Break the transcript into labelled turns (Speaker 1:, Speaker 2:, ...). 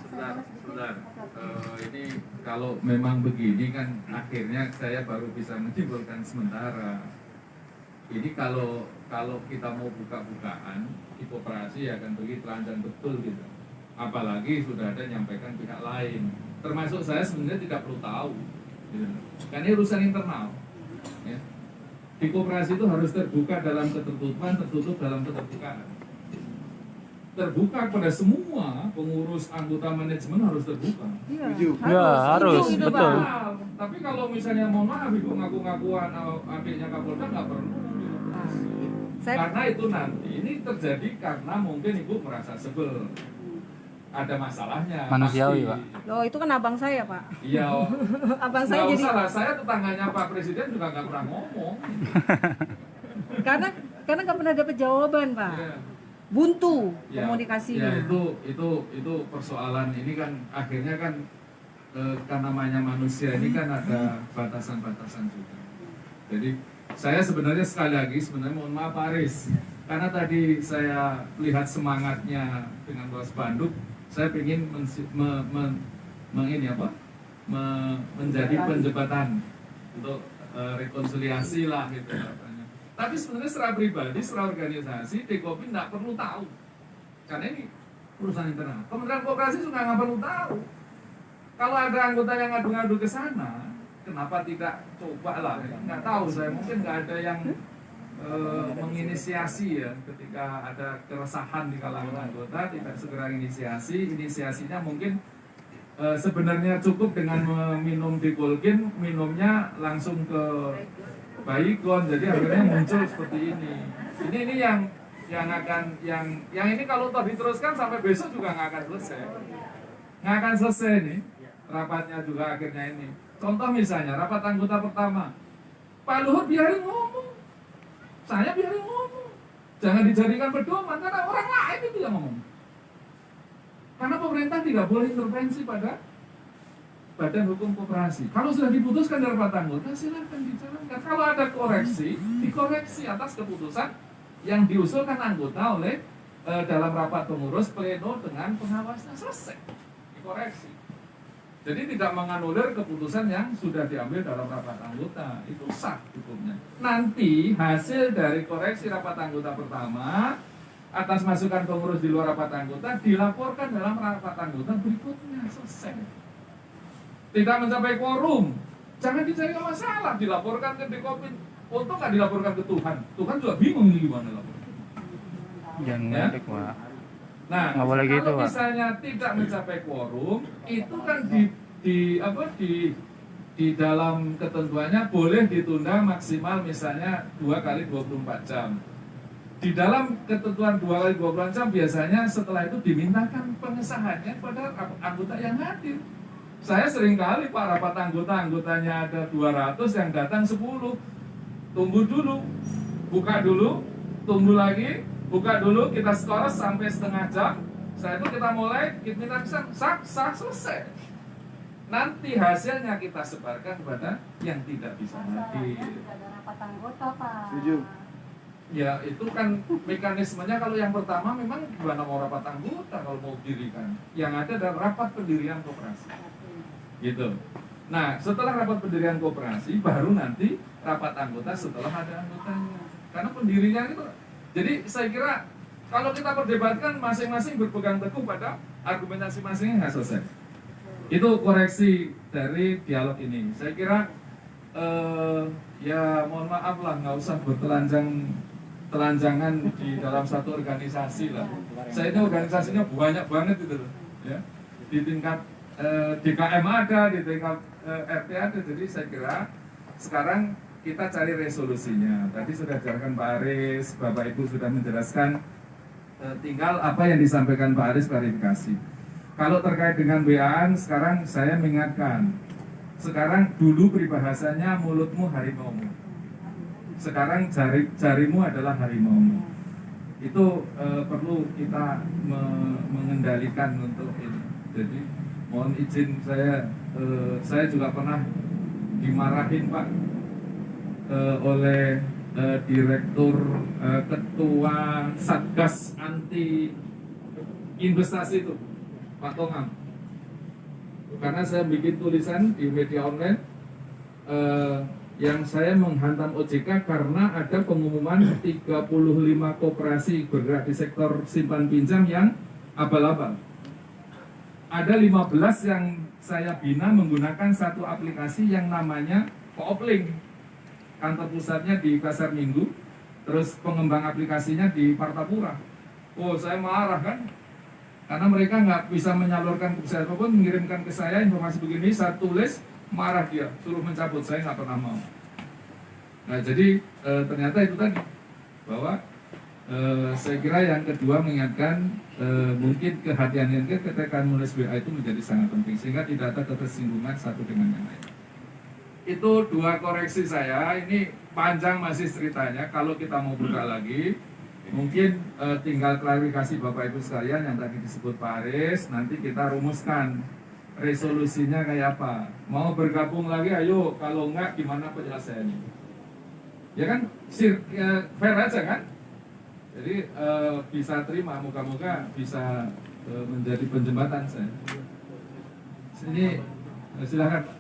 Speaker 1: Sebentar. Ini kalau memang begini kan akhirnya saya baru bisa menyimpulkan sementara. Ini kalau kita mau buka-bukaan di koperasi ya akan begitu telanjang betul gitu. Apalagi sudah ada nyampaikan pihak lain. Termasuk saya sebenarnya tidak perlu tahu. Gitu. Karena ini urusan internal. Ya. Di koperasi itu harus terbuka dalam ketertutupan, tertutup dalam keterbukaan. Terbuka pada semua pengurus anggota manajemen harus terbuka.
Speaker 2: Iya, harus betul.
Speaker 1: Tapi kalau misalnya mohon maaf ibu ngaku-ngakuan adiknya Kapolda nggak perlu. Karena itu nanti ini terjadi karena mungkin ibu merasa sebel. Ada masalahnya.
Speaker 2: Manusiawi, Pak.
Speaker 3: Loh, itu kan abang saya, Pak.
Speaker 1: Iya.
Speaker 3: Abang saya jadi.
Speaker 1: Salah, saya tetangganya Pak Presiden juga nggak pernah ngomong.
Speaker 3: karena nggak pernah dapat jawaban, Pak.
Speaker 1: Iya.
Speaker 3: Buntu
Speaker 1: Ya,
Speaker 3: komunikasinya.
Speaker 1: Ya itu persoalan ini kan akhirnya kan karena namanya manusia ini kan ada batasan-batasan juga. Jadi saya sebenarnya sekali lagi sebenarnya mohon maaf Pak Aris, karena tadi saya lihat semangatnya dengan Bos Banduk, saya ingin menjadi penjembatan untuk rekonsiliasi lah gitu. Tapi sebenarnya secara pribadi, secara organisasi, Dekopi nggak perlu tahu, karena ini urusan internal. Kementerian Koperasi juga nggak perlu tahu. Kalau ada anggota yang ngadu-ngadu ke sana, kenapa tidak coba lah? Nggak tahu saya, mungkin nggak ada yang menginisiasi ya, ketika ada keresahan di kalangan anggota, tidak segera inisiasinya mungkin sebenarnya cukup dengan meminum Dikolkin, minumnya langsung ke Baygon, jadi akhirnya muncul seperti ini. Ini yang ini kalau toh diteruskan sampai besok juga nggak akan selesai nih rapatnya juga akhirnya ini. Contoh misalnya rapat anggota pertama, Pak Luhut biarin ngomong, saya biarin ngomong, jangan dijadikan pedoman karena orang lain itu yang ngomong. Karena pemerintah tidak boleh intervensi pada Badan Hukum Koperasi. Kalau sudah diputuskan dari rapat anggota, silakan dijalankan. Kalau ada koreksi, dikoreksi atas keputusan yang diusulkan anggota oleh dalam rapat pengurus pleno dengan pengawasnya, selesai, dikoreksi. Jadi tidak menganulir keputusan yang sudah diambil dalam rapat anggota, itu sah hukumnya. Nanti hasil dari koreksi rapat anggota pertama atas masukan pengurus di luar rapat anggota dilaporkan dalam rapat anggota berikutnya, selesai. Tidak mencapai quorum, jangan dicari masalah, dilaporkan ke Dekopin. Untung nggak dilaporkan ke Tuhan. Tuhan juga bingung ini gimana laporan.
Speaker 2: Jangan
Speaker 1: Ya?
Speaker 2: ngedek, Pak.
Speaker 1: Nah,
Speaker 2: Nggak boleh gitu,
Speaker 1: kalau
Speaker 2: Pak.
Speaker 1: misalnya tidak mencapai quorum, itu kan di dalam ketentuannya boleh ditunda maksimal misalnya 2 kali 24 jam. Di dalam ketentuan 2 kali 24 jam biasanya setelah itu dimintakan pengesahannya pada anggota yang hadir. Saya sering kali Pak rapat anggotanya ada 200 yang datang 10. Tunggu dulu, buka dulu, tunggu lagi, buka dulu, kita skors sampai setengah jam. Setelah itu kita mulai, kita minta sah, selesai. Nanti hasilnya kita sebarkan kepada yang tidak bisa hadir.
Speaker 4: Ada rapat anggota, Pak.
Speaker 5: Setuju.
Speaker 1: Ya itu kan mekanismenya. Kalau yang pertama memang gimana mau rapat anggota kalau mau dirikan. Yang ada adalah rapat pendirian koperasi. Gitu. Nah, setelah rapat pendirian koperasi, baru nanti rapat anggota setelah ada anggotanya. Karena pendirinya itu. Jadi saya kira kalau kita perdebatkan masing-masing berpegang teguh pada argumentasi masing-masing nggak selesai. Itu koreksi dari dialog ini. Saya kira ya mohon maaf lah, nggak usah telanjangan di dalam satu organisasi lah. Saya ini organisasinya banyak banget itu loh, ya. Di tingkat DKM ada, di tingkat RT ada. Jadi saya kira sekarang kita cari resolusinya. Tadi sudah dijelaskan Pak Aris, Bapak Ibu sudah menjelaskan. Tinggal apa yang disampaikan Pak Aris klarifikasi. Kalau terkait dengan WA-an, sekarang saya mengingatkan. Sekarang dulu peribahasanya mulutmu harimaumu. Sekarang jarimu adalah harimaumu. Itu perlu kita mengendalikan untuk ini. Jadi mohon izin saya juga pernah dimarahin Pak oleh direktur ketua Satgas anti investasi itu Pak Tongam. karena saya bikin tulisan di media online yang saya menghantam OJK karena ada pengumuman 35 koperasi bergerak di sektor simpan pinjam yang abal-abal. Ada 15 yang saya bina menggunakan satu aplikasi yang namanya Kooplink. Kantor pusatnya di Pasar Minggu, terus pengembang aplikasinya di Martapura. Oh, saya marah kan? Karena mereka nggak bisa menyalurkan ke saya apapun, mengirimkan ke saya informasi begini, saya tulis, marah dia, suruh mencabut, saya nggak pernah mau. Nah, jadi ternyata itu tadi, bahwa saya kira yang kedua mengingatkan mungkin kehati-hatian ketika menulis WA itu menjadi sangat penting, sehingga tidak ada ketersinggungan satu dengan yang lain. Itu dua koreksi saya, ini panjang masih ceritanya, kalau kita mau buka lagi, mungkin tinggal klarifikasi Bapak Ibu sekalian yang tadi disebut Pak Aris, nanti kita rumuskan resolusinya kayak apa. Mau bergabung lagi, ayo, kalau enggak gimana penyelesaiannya. Ya kan, fair aja kan? Jadi bisa terima, moga-moga bisa menjadi penjembatan saya. Sini, silakan Pak.